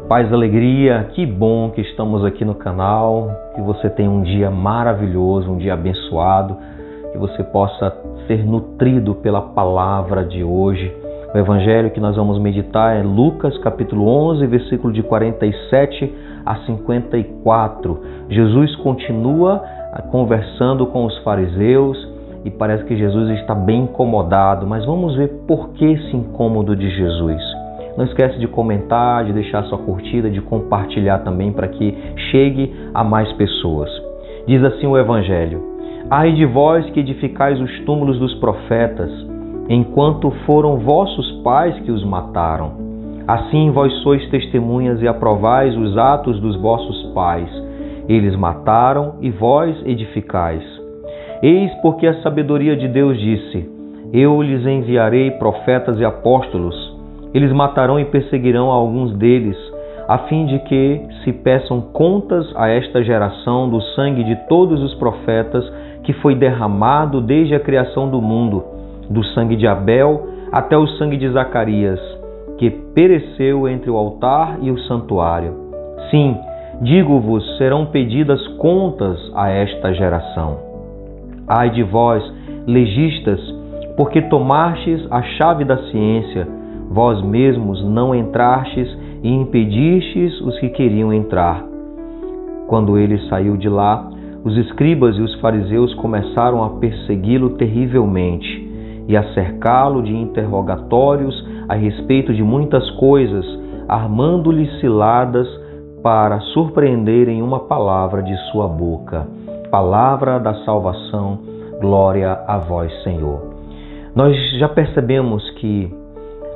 Paz, alegria, que bom que estamos aqui no canal, que você tenha um dia maravilhoso, um dia abençoado, que você possa ser nutrido pela palavra de hoje. O evangelho que nós vamos meditar é Lucas capítulo 11, versículo de 47 a 54. Jesus continua conversando com os fariseus e parece que Jesus está bem incomodado, mas vamos ver por que esse incômodo de Jesus. Não esquece de comentar, de deixar sua curtida, de compartilhar também para que chegue a mais pessoas. Diz assim o Evangelho: Ai de vós que edificais os túmulos dos profetas, enquanto foram vossos pais que os mataram. Assim vós sois testemunhas e aprovais os atos dos vossos pais. Eles mataram e vós edificais. Eis porque a sabedoria de Deus disse: Eu lhes enviarei profetas e apóstolos. Eles matarão e perseguirão alguns deles, a fim de que se peçam contas a esta geração do sangue de todos os profetas que foi derramado desde a criação do mundo, do sangue de Abel até o sangue de Zacarias, que pereceu entre o altar e o santuário. Sim, digo-vos, serão pedidas contas a esta geração. Ai de vós, legistas, porque tomastes a chave da ciência, vós mesmos não entrastes e impedistes os que queriam entrar. Quando ele saiu de lá, os escribas e os fariseus começaram a persegui-lo terrivelmente e a cercá-lo de interrogatórios a respeito de muitas coisas, armando-lhe ciladas para surpreenderem uma palavra de sua boca. Palavra da salvação, glória a vós, Senhor. Nós já percebemos que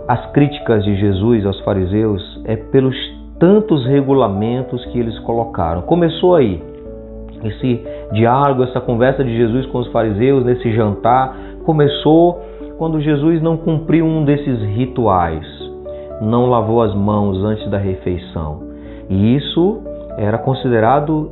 as críticas de Jesus aos fariseus é pelos tantos regulamentos que eles colocaram. Começou aí, esse diálogo, essa conversa de Jesus com os fariseus, nesse jantar, começou quando Jesus não cumpriu um desses rituais, não lavou as mãos antes da refeição. E isso era considerado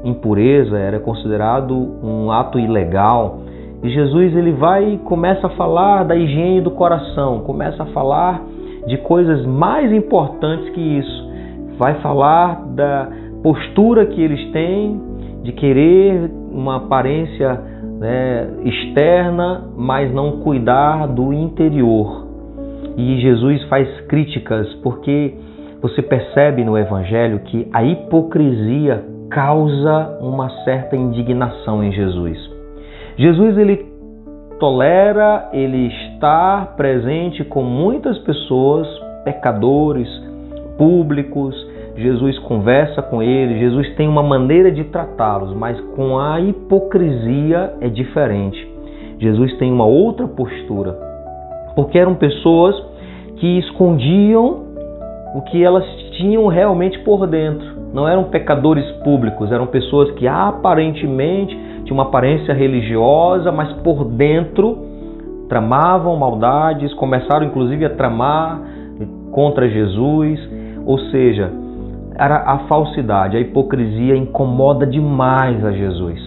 impureza, era considerado um ato ilegal. E Jesus ele vai e começa a falar da higiene do coração, começa a falar de coisas mais importantes que isso. Vai falar da postura que eles têm de querer uma aparência externa, mas não cuidar do interior. E Jesus faz críticas porque você percebe no Evangelho que a hipocrisia causa uma certa indignação em Jesus. Jesus ele tolera, ele está presente com muitas pessoas, pecadores, públicos. Jesus conversa com eles, Jesus tem uma maneira de tratá-los, mas com a hipocrisia é diferente. Jesus tem uma outra postura, porque eram pessoas que escondiam o que elas tinham realmente por dentro. Não eram pecadores públicos, eram pessoas que aparentemente tinham uma aparência religiosa, mas por dentro tramavam maldades, começaram inclusive a tramar contra Jesus. Ou seja, era a falsidade, a hipocrisia incomoda demais a Jesus.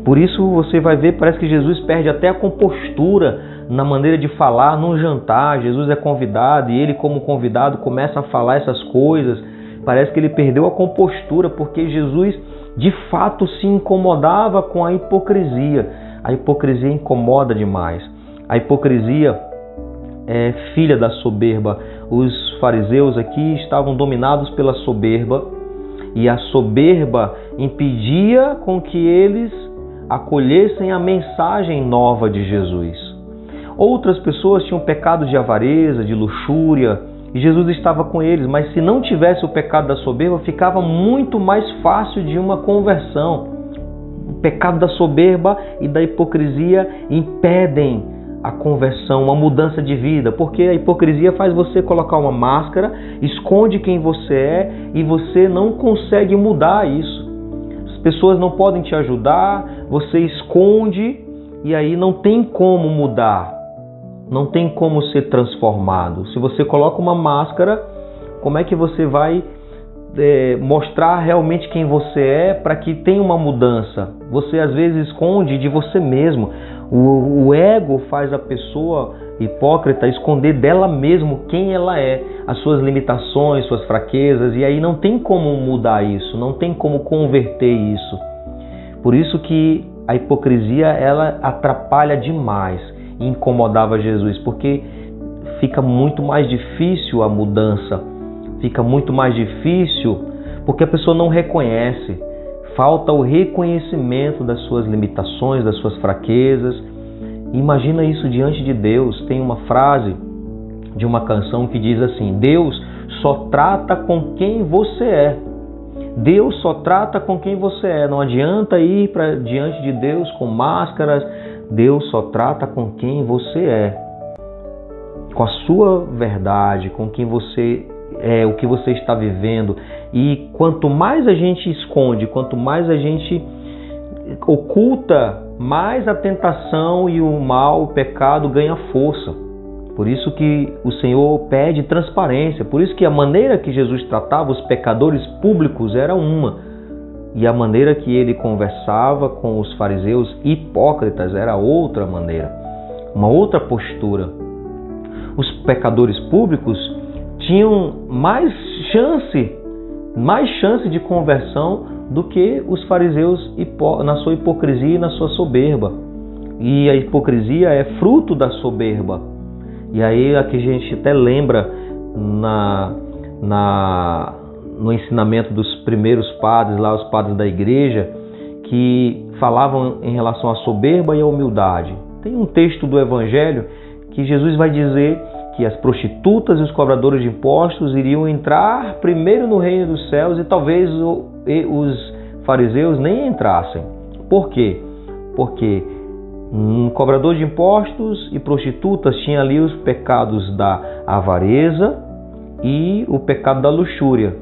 Por isso você vai ver, parece que Jesus perde até a compostura na maneira de falar num jantar. Jesus é convidado e ele como convidado começa a falar essas coisas. Parece que ele perdeu a compostura porque Jesus de fato se incomodava com a hipocrisia. A hipocrisia incomoda demais. A hipocrisia é filha da soberba. Os fariseus aqui estavam dominados pela soberba e a soberba impedia com que eles acolhessem a mensagem nova de Jesus. Outras pessoas tinham pecado de avareza, de luxúria, e Jesus estava com eles, mas se não tivesse o pecado da soberba, ficava muito mais fácil de uma conversão. O pecado da soberba e da hipocrisia impedem a conversão, uma mudança de vida, porque a hipocrisia faz você colocar uma máscara, esconde quem você é e você não consegue mudar isso. As pessoas não podem te ajudar, você esconde e aí não tem como mudar. Não tem como ser transformado. Se você coloca uma máscara, como é que você vai mostrar realmente quem você é para que tenha uma mudança? Você às vezes esconde de você mesmo. O ego faz a pessoa hipócrita esconder dela mesmo quem ela é, as suas limitações, suas fraquezas, e aí não tem como mudar isso, não tem como converter isso. Por isso que a hipocrisia, ela atrapalha demais e incomodava Jesus, porque fica muito mais difícil a mudança, fica muito mais difícil porque a pessoa não reconhece, falta o reconhecimento das suas limitações, das suas fraquezas. Imagina isso diante de Deus. Tem uma frase de uma canção que diz assim: Deus só trata com quem você é. Deus só trata com quem você é. Não adianta ir para diante de Deus com máscaras. Deus só trata com quem você é, com a sua verdade, com quem você é, o que você está vivendo. E quanto mais a gente esconde, quanto mais a gente oculta, mais a tentação e o mal, o pecado ganha força. Por isso que o Senhor pede transparência. Por isso que a maneira que Jesus tratava os pecadores públicos era uma, e a maneira que ele conversava com os fariseus hipócritas era outra maneira, uma outra postura. Os pecadores públicos tinham mais chance de conversão do que os fariseus na sua hipocrisia e na sua soberba. E a hipocrisia é fruto da soberba. E aí aqui a gente até lembra no ensinamento dos primeiros padres, lá os padres da igreja, que falavam em relação à soberba e à humildade. Tem um texto do Evangelho que Jesus vai dizer que as prostitutas e os cobradores de impostos iriam entrar primeiro no reino dos céus e talvez os fariseus nem entrassem. Por quê? Porque um cobrador de impostos e prostitutas tinha ali os pecados da avareza e o pecado da luxúria.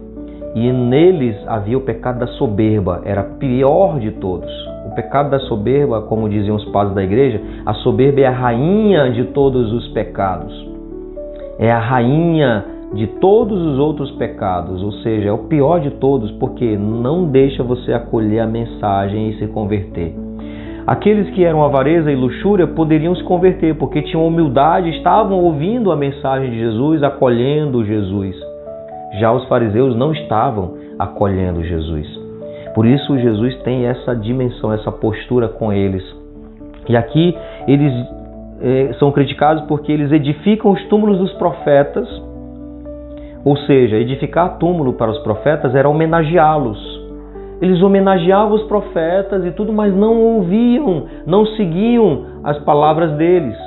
E neles havia o pecado da soberba, era pior de todos. O pecado da soberba, como diziam os padres da igreja, a soberba é a rainha de todos os pecados. É a rainha de todos os outros pecados, ou seja, é o pior de todos, porque não deixa você acolher a mensagem e se converter. Aqueles que eram avareza e luxúria poderiam se converter, porque tinham humildade, estavam ouvindo a mensagem de Jesus, acolhendo Jesus. Já os fariseus não estavam acolhendo Jesus. Por isso Jesus tem essa dimensão, essa postura com eles. E aqui eles são criticados porque eles edificam os túmulos dos profetas. Ou seja, edificar túmulo para os profetas era homenageá-los. Eles homenageavam os profetas e tudo, mas não ouviam, não seguiam as palavras deles.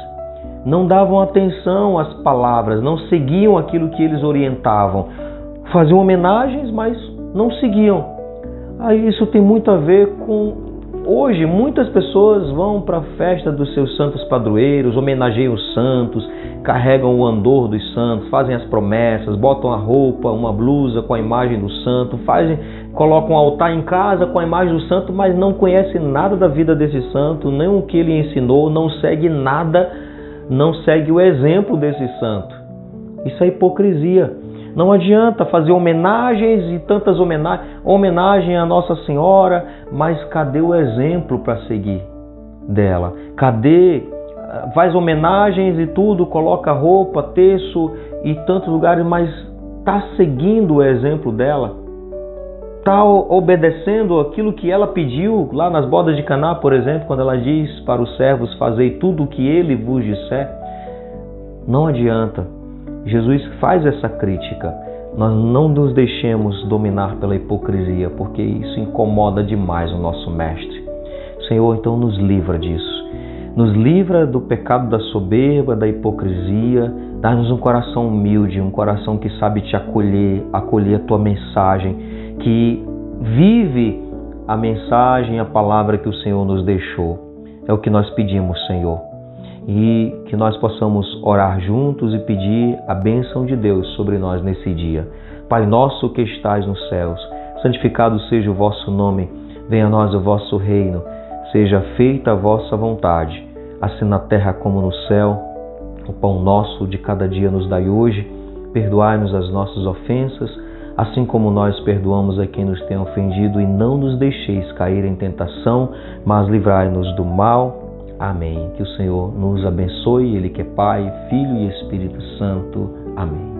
Não davam atenção às palavras, não seguiam aquilo que eles orientavam. Faziam homenagens, mas não seguiam. Aí isso tem muito a ver com... Hoje, muitas pessoas vão para a festa dos seus santos padroeiros, homenageiam os santos, carregam o andor dos santos, fazem as promessas, botam a roupa, uma blusa com a imagem do santo, colocam um altar em casa com a imagem do santo, mas não conhecem nada da vida desse santo, nem o que ele ensinou, não segue nada, não segue o exemplo desse santo. Isso é hipocrisia. Não adianta fazer homenagens e tantas homenagem à Nossa Senhora, mas cadê o exemplo para seguir dela? Cadê? Faz homenagens e tudo, coloca roupa, terço e tantos lugares, mas está seguindo o exemplo dela? Está obedecendo aquilo que ela pediu lá nas bodas de Caná, por exemplo, quando ela diz para os servos: fazei tudo o que ele vos disser? Não adianta. Jesus faz essa crítica. Nós não nos deixemos dominar pela hipocrisia, porque isso incomoda demais o nosso mestre. Senhor, então nos livra disso. Nos livra do pecado da soberba, da hipocrisia. Dá-nos um coração humilde, um coração que sabe te acolher a tua mensagem, que vive a mensagem, a palavra que o Senhor nos deixou. É o que nós pedimos, Senhor. E que nós possamos orar juntos e pedir a bênção de Deus sobre nós nesse dia. Pai nosso que estais nos céus, santificado seja o vosso nome, venha a nós o vosso reino, seja feita a vossa vontade, assim na terra como no céu. O pão nosso de cada dia nos dai hoje, perdoai-nos as nossas ofensas, assim como nós perdoamos a quem nos tem ofendido, e não nos deixeis cair em tentação, mas livrai-nos do mal. Amém. Que o Senhor nos abençoe, Ele que é Pai, Filho e Espírito Santo. Amém.